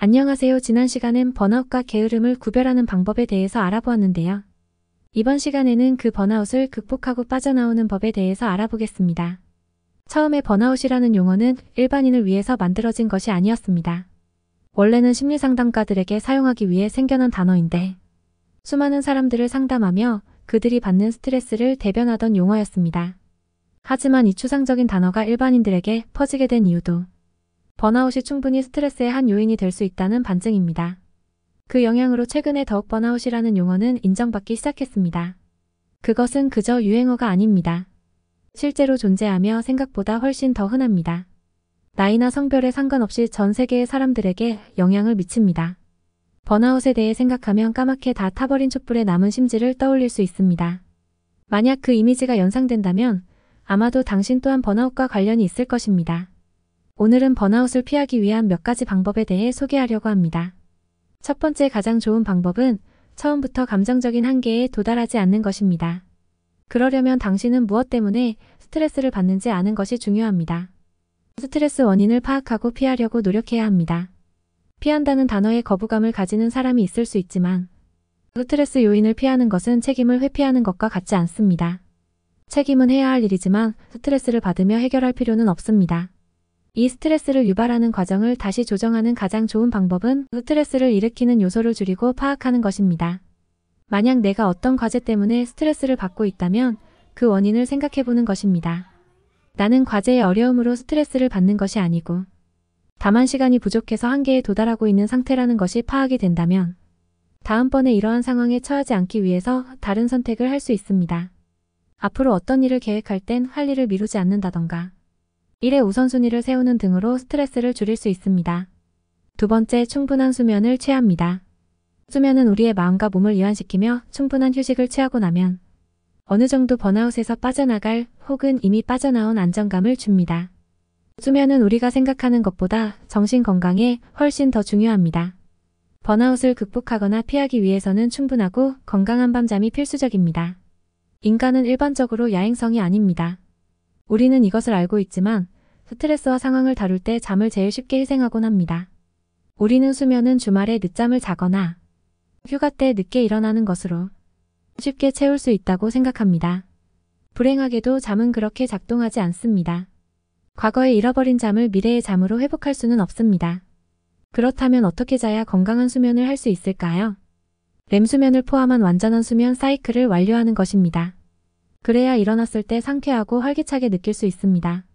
안녕하세요. 지난 시간엔 번아웃과 게으름을 구별하는 방법에 대해서 알아보았는데요. 이번 시간에는 그 번아웃을 극복하고 빠져나오는 법에 대해서 알아보겠습니다. 처음에 번아웃이라는 용어는 일반인을 위해서 만들어진 것이 아니었습니다. 원래는 심리상담가들에게 사용하기 위해 생겨난 단어인데 수많은 사람들을 상담하며 그들이 받는 스트레스를 대변하던 용어였습니다. 하지만 이 추상적인 단어가 일반인들에게 퍼지게 된 이유도 번아웃이 충분히 스트레스의 한 요인이 될 수 있다는 반증입니다. 그 영향으로 최근에 더욱 번아웃이라는 용어는 인정받기 시작했습니다. 그것은 그저 유행어가 아닙니다. 실제로 존재하며 생각보다 훨씬 더 흔합니다. 나이나 성별에 상관없이 전 세계의 사람들에게 영향을 미칩니다. 번아웃에 대해 생각하면 까맣게 다 타버린 촛불에 남은 심지를 떠올릴 수 있습니다. 만약 그 이미지가 연상된다면 아마도 당신 또한 번아웃과 관련이 있을 것입니다. 오늘은 번아웃을 피하기 위한 몇 가지 방법에 대해 소개하려고 합니다. 첫 번째 가장 좋은 방법은 처음부터 감정적인 한계에 도달하지 않는 것입니다. 그러려면 당신은 무엇 때문에 스트레스를 받는지 아는 것이 중요합니다. 스트레스 원인을 파악하고 피하려고 노력해야 합니다. 피한다는 단어에 거부감을 가지는 사람이 있을 수 있지만 스트레스 요인을 피하는 것은 책임을 회피하는 것과 같지 않습니다. 책임은 해야 할 일이지만 스트레스를 받으며 해결할 필요는 없습니다. 이 스트레스를 유발하는 과정을 다시 조정하는 가장 좋은 방법은 스트레스를 일으키는 요소를 줄이고 파악하는 것입니다. 만약 내가 어떤 과제 때문에 스트레스를 받고 있다면 그 원인을 생각해보는 것입니다. 나는 과제의 어려움으로 스트레스를 받는 것이 아니고 다만 시간이 부족해서 한계에 도달하고 있는 상태라는 것이 파악이 된다면 다음번에 이러한 상황에 처하지 않기 위해서 다른 선택을 할 수 있습니다. 앞으로 어떤 일을 계획할 땐 할 일을 미루지 않는다던가 일의 우선순위를 세우는 등으로 스트레스를 줄일 수 있습니다. 두 번째, 충분한 수면을 취합니다. 수면은 우리의 마음과 몸을 이완시키며 충분한 휴식을 취하고 나면 어느 정도 번아웃에서 빠져나갈 혹은 이미 빠져나온 안정감을 줍니다. 수면은 우리가 생각하는 것보다 정신 건강에 훨씬 더 중요합니다. 번아웃을 극복하거나 피하기 위해서는 충분하고 건강한 밤잠이 필수적입니다. 인간은 일반적으로 야행성이 아닙니다. 우리는 이것을 알고 있지만 스트레스와 상황을 다룰 때 잠을 제일 쉽게 희생하곤 합니다. 우리는 수면은 주말에 늦잠을 자거나 휴가 때 늦게 일어나는 것으로 쉽게 채울 수 있다고 생각합니다. 불행하게도 잠은 그렇게 작동하지 않습니다. 과거에 잃어버린 잠을 미래의 잠으로 회복할 수는 없습니다. 그렇다면 어떻게 자야 건강한 수면을 할 수 있을까요? 렘 수면을 포함한 완전한 수면 사이클을 완료하는 것입니다. 그래야 일어났을 때 상쾌하고 활기차게 느낄 수 있습니다.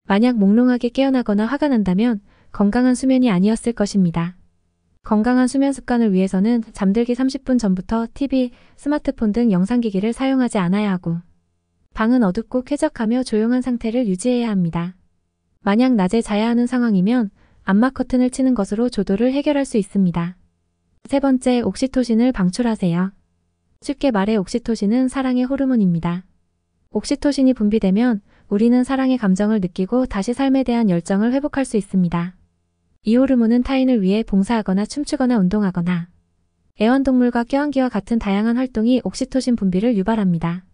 만약 몽롱하게 깨어나거나 화가 난다면 건강한 수면이 아니었을 것입니다. 건강한 수면 습관을 위해서는 잠들기 30분 전부터 TV, 스마트폰 등 영상기기를 사용하지 않아야 하고 방은 어둡고 쾌적하며 조용한 상태를 유지해야 합니다. 만약 낮에 자야 하는 상황이면 암막 커튼을 치는 것으로 조도를 해결할 수 있습니다. 세 번째, 옥시토신을 방출하세요. 쉽게 말해 옥시토신은 사랑의 호르몬입니다. 옥시토신이 분비되면 우리는 사랑의 감정을 느끼고 다시 삶에 대한 열정을 회복할 수 있습니다. 이 호르몬은 타인을 위해 봉사하거나 춤추거나 운동하거나 애완동물과 껴안기와 같은 다양한 활동이 옥시토신 분비를 유발합니다.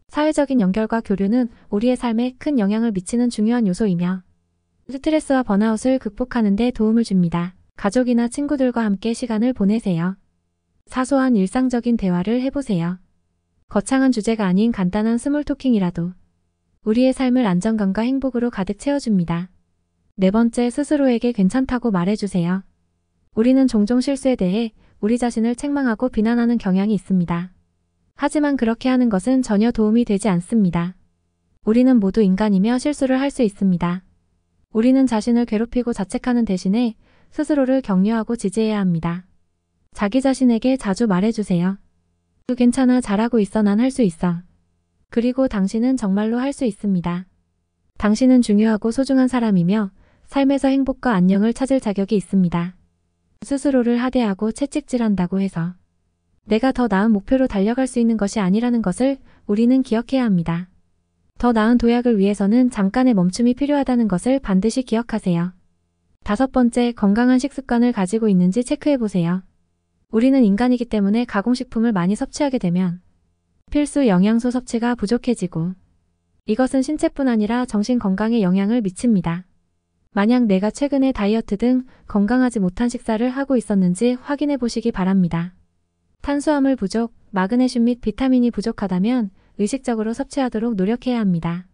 사회적인 연결과 교류는 우리의 삶에 큰 영향을 미치는 중요한 요소이며 스트레스와 번아웃을 극복하는 데 도움을 줍니다. 가족이나 친구들과 함께 시간을 보내세요. 사소한 일상적인 대화를 해보세요. 거창한 주제가 아닌 간단한 스몰 토킹이라도 우리의 삶을 안정감과 행복으로 가득 채워줍니다. 네 번째, 스스로에게 괜찮다고 말해주세요. 우리는 종종 실수에 대해 우리 자신을 책망하고 비난하는 경향이 있습니다. 하지만 그렇게 하는 것은 전혀 도움이 되지 않습니다. 우리는 모두 인간이며 실수를 할 수 있습니다. 우리는 자신을 괴롭히고 자책하는 대신에 스스로를 격려하고 지지해야 합니다. 자기 자신에게 자주 말해주세요. 괜찮아, 잘하고 있어, 난 할 수 있어. 그리고 당신은 정말로 할 수 있습니다. 당신은 중요하고 소중한 사람이며 삶에서 행복과 안녕을 찾을 자격이 있습니다. 스스로를 하대하고 채찍질한다고 해서 내가 더 나은 목표로 달려갈 수 있는 것이 아니라는 것을 우리는 기억해야 합니다. 더 나은 도약을 위해서는 잠깐의 멈춤이 필요하다는 것을 반드시 기억하세요. 다섯 번째, 건강한 식습관을 가지고 있는지 체크해보세요. 우리는 인간이기 때문에 가공식품을 많이 섭취하게 되면 필수 영양소 섭취가 부족해지고 이것은 신체뿐 아니라 정신 건강에 영향을 미칩니다. 만약 내가 최근에 다이어트 등 건강하지 못한 식사를 하고 있었는지 확인해 보시기 바랍니다. 탄수화물 부족, 마그네슘 및 비타민이 부족하다면 의식적으로 섭취하도록 노력해야 합니다.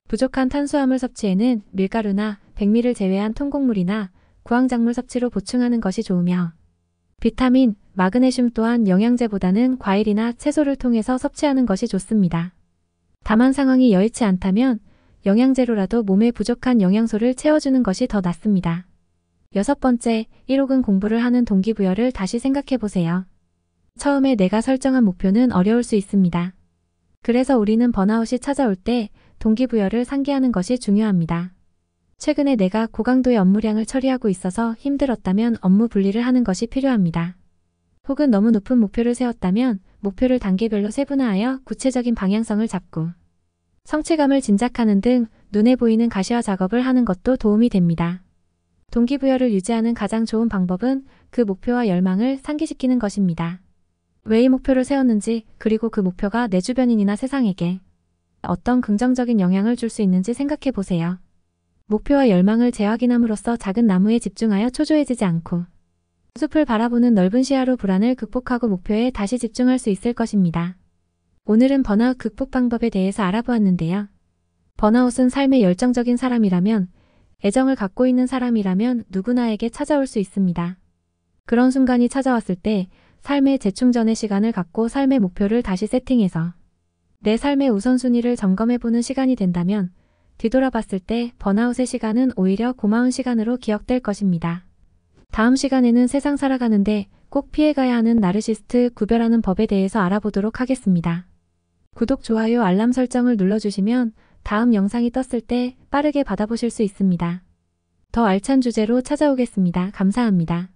부족한 탄수화물 섭취에는 밀가루나 백미를 제외한 통곡물이나 구황작물 섭취로 보충하는 것이 좋으며 비타민, 마그네슘 또한 영양제보다는 과일이나 채소를 통해서 섭취하는 것이 좋습니다. 다만 상황이 여의치 않다면 영양제로라도 몸에 부족한 영양소를 채워주는 것이 더 낫습니다. 6번째, 1호근 공부를 하는 동기부여를 다시 생각해보세요. 처음에 내가 설정한 목표는 어려울 수 있습니다. 그래서 우리는 번아웃이 찾아올 때 동기부여를 상기하는 것이 중요합니다. 최근에 내가 고강도의 업무량을 처리하고 있어서 힘들었다면 업무 분리를 하는 것이 필요합니다. 혹은 너무 높은 목표를 세웠다면 목표를 단계별로 세분화하여 구체적인 방향성을 잡고 성취감을 진작하는 등 눈에 보이는 가시화 작업을 하는 것도 도움이 됩니다. 동기부여를 유지하는 가장 좋은 방법은 그 목표와 열망을 상기시키는 것입니다. 왜 이 목표를 세웠는지, 그리고 그 목표가 내 주변인이나 세상에게 어떤 긍정적인 영향을 줄 수 있는지 생각해 보세요. 목표와 열망을 재확인함으로써 작은 나무에 집중하여 초조해지지 않고 숲을 바라보는 넓은 시야로 불안을 극복하고 목표에 다시 집중할 수 있을 것입니다. 오늘은 번아웃 극복 방법에 대해서 알아보았는데요. 번아웃은 삶에 열정적인 사람이라면, 애정을 갖고 있는 사람이라면 누구나에게 찾아올 수 있습니다. 그런 순간이 찾아왔을 때 삶의 재충전의 시간을 갖고 삶의 목표를 다시 세팅해서 내 삶의 우선순위를 점검해보는 시간이 된다면 뒤돌아봤을 때 번아웃의 시간은 오히려 고마운 시간으로 기억될 것입니다. 다음 시간에는 세상 살아가는데 꼭 피해가야 하는 나르시스트 구별하는 법에 대해서 알아보도록 하겠습니다. 구독, 좋아요, 알람 설정을 눌러주시면 다음 영상이 떴을 때 빠르게 받아보실 수 있습니다. 더 알찬 주제로 찾아오겠습니다. 감사합니다.